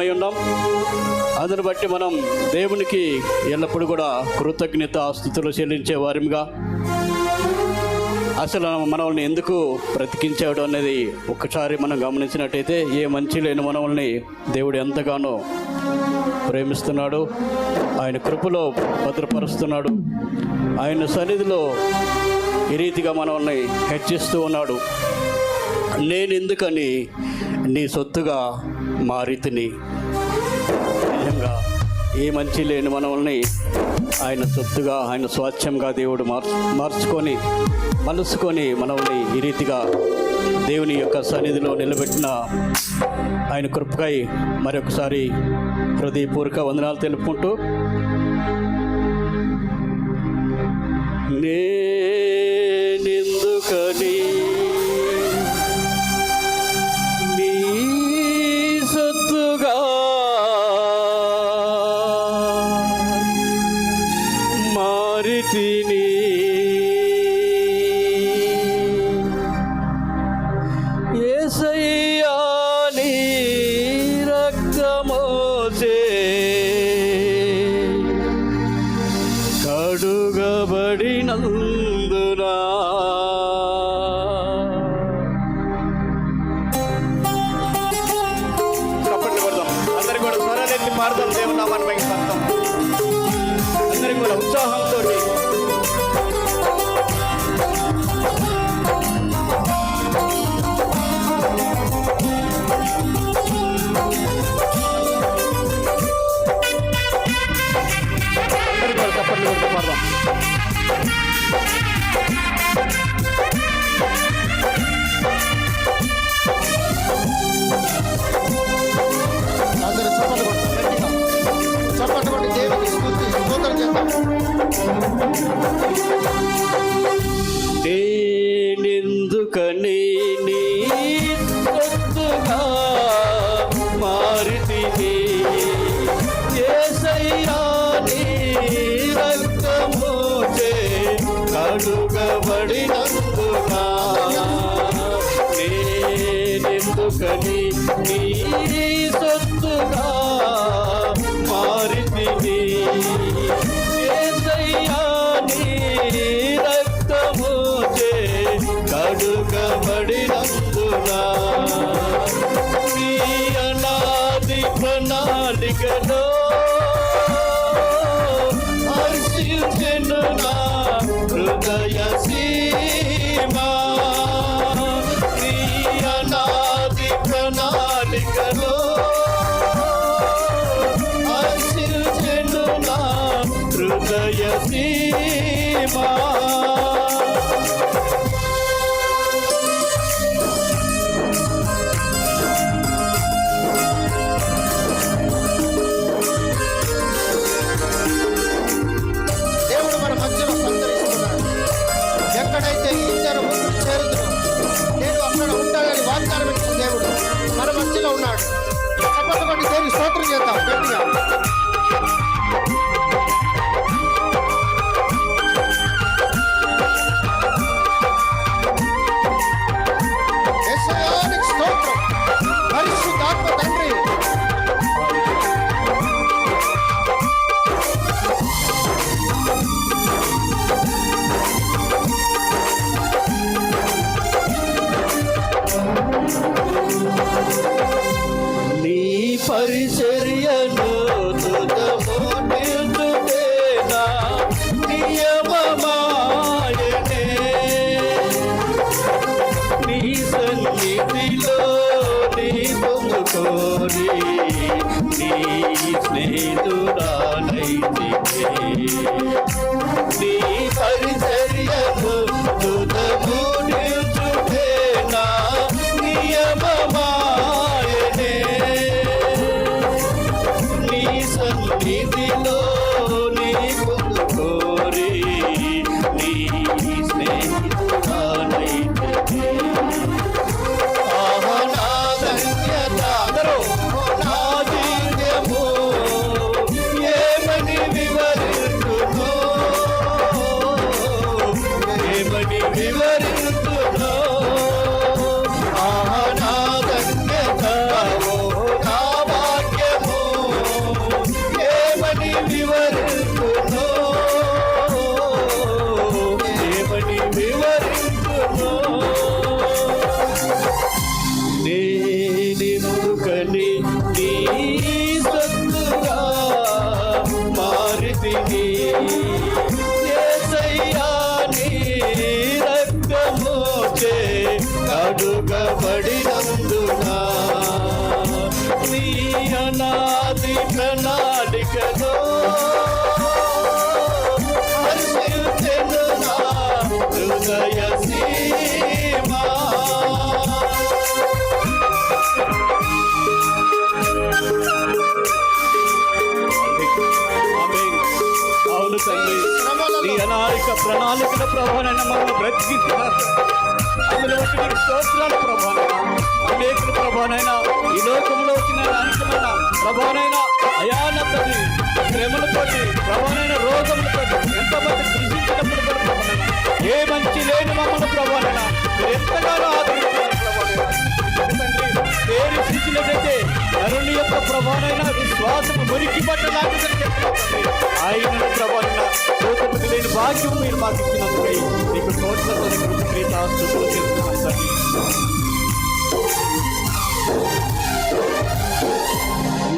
వారమై ఉన్నాం. అందుని బట్టి మనం దేవునికి ఎల్లప్పుడూ కూడా కృతజ్ఞత స్తుతులు చెల్లించే వారిగా, అసలు మనల్ని ఎందుకు బ్రతికించాడు అనేది ఒక్కసారి మనం గమనించినట్టయితే, ఏ మంచి లేని మనల్ని దేవుడు ఎంతగానో ప్రేమిస్తున్నాడు, ఆయన కృపలో భద్రపరుస్తున్నాడు, ఆయన సన్నిధిలో ఈ రీతిగా మనల్ని హెచ్చిస్తూ ఉన్నాడు. నేను ఎందుకని నీ సొత్తుగా మారితిని. నిజంగా ఏ మంచి లేని మనల్ని ఆయన సొత్తుగా, ఆయన స్వాస్థ్యంగా దేవుడు మార్చుకొని మలుసుకొని మనల్ని ఈ రీతిగా దేవుని యొక్క సన్నిధిలో నిలబెట్టిన ఆయన కృపకై మరొకసారి హృదయపూర్వక వందనాలు తెలుపుకుంటూ, నేనెందుకని నీ సొత్తుగా మారితిని. యేసయ్యా నీ రక్తమోచే కడుగబడినందునా కప్పట్లు కొడదాం. అందరి కూడా స్వరాలెత్తి పాడదాం. దేవుని నామాన్ని మహిమపరుద్దాం. అందరి కూడా ఉత్సాహంతో కప్పట్లు కొడుతూ పాడదాం. అందరూ చప్పట్లు కొట్టి దేవునికి స్తోత్రం చేద్దాం. నేనెందుకని నీ సొత్తుగా మారితిని. యేసయ్యా నీ రక్తమోచే కడుగబడినందునా. నేనెందుకని నీ సొత్తుగా మారితిని. యేసయ్యా నీ రక్తమోచే కడుగబడినందునా. నీ అనాది ప్రణాళికలో హర్షించెను నా హృదయ సీమా. నీ అనాది ప్రణాళికలో హర్షించెను నా హృదయ సీమా. దేవుడు మన మధ్యలో సంచరిస్తున్నాడు. ఎక్కడైతే ఇద్దరు ముగ్గురు చేరుతున్నారు, నేను అక్కడ ఉంటానని వాగ్దానం ఇచ్చిన దేవుడు మన మధ్యలో ఉన్నాడు. చప్పట్లు కొట్టి దేవుని స్తోత్రం చేద్దాం గట్టిగా. యేసయ్యానికి స్తోత్రం. పరిశుద్ధాత్మ తండ్రి, నీ పరిచర్యను తుదము నిలుచుటేనా నియమమాయనే. నీ సన్నిధిలో నీ పొందుకోరి నీ స్నేహితురాలైతికే. నీ పరిచర్యను తుదము నిలుచుటేనా నియమమాయనే. నీ సన్నిధిలో నీ పొందుకోరి నీ స్నేహితురాలైతికే. నా ధన్యత నా జీవ్యము ఏమని వివరించును. అనాది ప్రణాళికలో హర్షించెను నా హృదయ సీమా. అవును తండ్రి, నీ అనాదిక ప్రణాళికల ప్రభానైనా మమ్మల్ని బ్రతికించారు. అందులో వచ్చి నీకు స్తోత్రాలు ప్రభానైనా, అనేకుల ప్రభానైనా, ఈ లోకంలో వచ్చిన అనేకమైన ప్రభానైనా అయానతోటి శ్రమలతోటి ప్రభానైన రోగములతోటి ఎంతమంది కృషించినప్పుడు కూడా ప్రభానైనా ఏ మంచి లేని మమ్మల్ని ప్రభానైనా మీరు ఎంతగానో ఆదరించారు ప్రభానైనా. తండ్రి, పేరు శిష్యులకైతే నరుని యొక్క ప్రభానైనా విశ్వాసము మురికి పట్టడానికి ఆయన ప్రభానైనా లోకముకి లేని భాగ్యం మీరు మాకు ఇచ్చినందుకై నీకు కోట్లతో కృతజ్ఞతాస్తుతులు చేస్తున్నాం తండ్రి.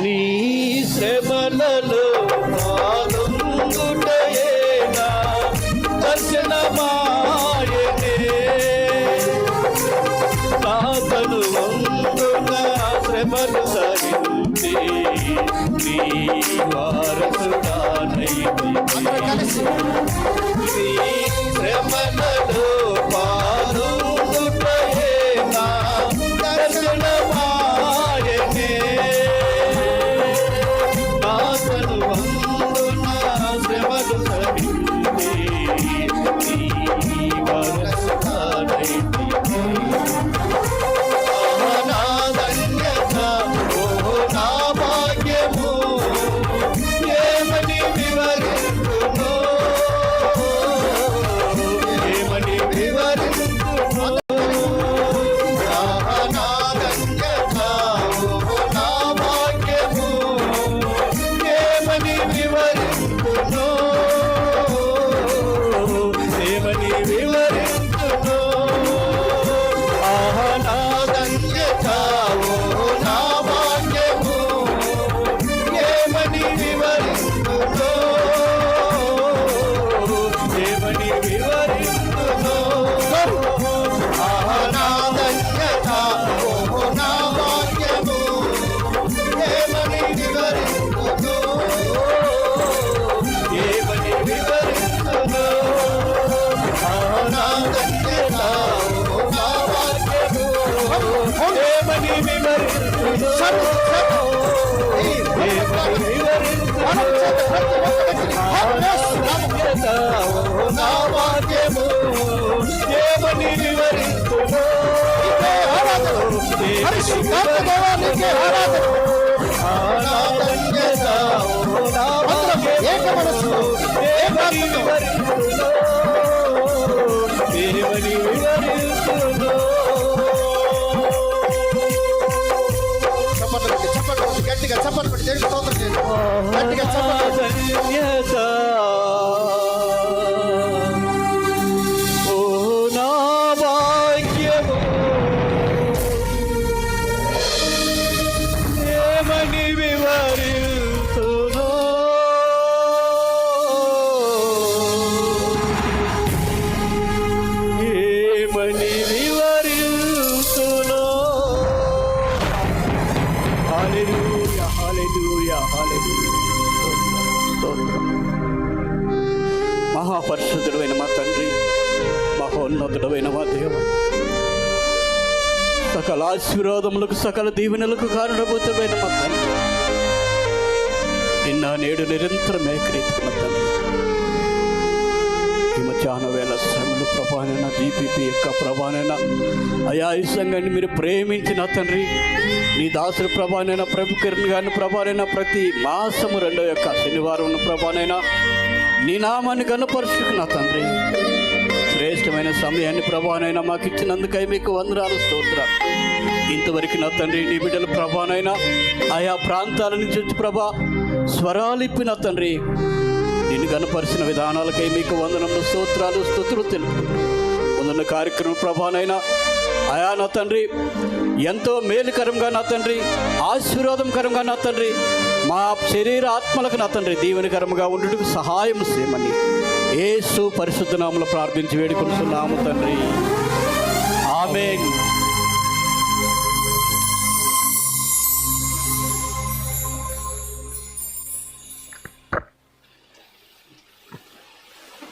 నీ శ్రమలలో పాల్గొనుటయేనా దర్శనమాయనే నాతను వందున శ్రమలు సరించి నీ వారసుడానైతి. నీ శ్రమలలో పాల్గొనుటయేనా దర్శనమాయనే నాతను వందున శ్రమలు సరించి నీ వారసుడానైతి. నా ధన్యత ఓ నా భాగ్యము ఏమని వివరించును, ఏమని వివరించును. నా ధన్యత ఓ నా భాగ్యము ఏమని వివరించును, ఏమని వివరించును. నా ధన్యత ఓ నా భాగ్యము ఏమని వివరించును, ఏమని వివరించును. నా ధన్యత ఓ నా భాగ్యము ఏమని వివరించును, ఏమని వివరించును. నా ధన్యత ఓ నా భాగ్యము ఏమని వివరించును, ఏమని వివరించును. నా భాగ్యము ఏమని వివరించును, నా ధన్యత ఓ నా భాగ్యము ఏమని వివరించును, ఏమని వివరించును. చప్పట్లు గట్టిగా చప్పట్లు పెట్టి దేవునికి స్తోత్రం చేయండి. గట్టిగా చప్పట్లు ధన్యత ఓ నా భాగ్యము ఏమని వివరించును, ఏమని వివరించును. హల్లెలూయా, హల్లెలూయా, హల్లెలూయా. స్తోత్రం. మహాపరిశుద్ధుడైన మా తండ్రి, మహోన్నతుడైన మా దేవ, సకల ఆశీర్వాదములకు సకల దీవెనలకు కారణభూతమైన మా తండ్రి, నిన్న నేడు నిరంతరం ఏకరీతిగా తండ్రి, ఈ మధ్యాహ్న వేళ శ్రమలు ప్రభానైనా జీపీపీ యొక్క ప్రభానైనా అయా ఈ సంఘాన్ని మీరు ప్రేమించిన తండ్రి, నీ దాసుల ప్రభానైనా ప్రభు కిరణ్ గారిని ప్రభానైనా ప్రతి మాసము 2వ యొక్క శనివారం ప్రభానైనా నీ నామాన్ని గణపరుచుకున్న తండ్రి, శ్రేష్టమైన సమయాన్ని ప్రభానైనా మాకు ఇచ్చినందుకై మీకు వందనాలు స్తోత్రాలు. ఇంతవరకు నా తండ్రి నీ బిడ్డల ప్రభానైనా ఆయా ప్రాంతాల నుంచి వచ్చి ప్రభా స్వరాలిప్పిన తండ్రి నిన్ను గణపరిచిన విధానాలకై మీకు వందనములు స్తోత్రాలు స్తుతులు తెలుపు. ముందున్న కార్యక్రమం ప్రభానైనా ఆయా నా తండ్రి ఎంతో మేలుకరంగా నా తండ్రి, ఆశీర్వాదంకరంగా నా తండ్రి, మా శరీర ఆత్మలకు నా తండ్రి దీవెనకరంగా ఉండుటకు సహాయం చేయమని యేసు పరిశుద్ధ నామములో ప్రార్థించి వేడుకొనుచున్నాము తండ్రి. ఆమేన్.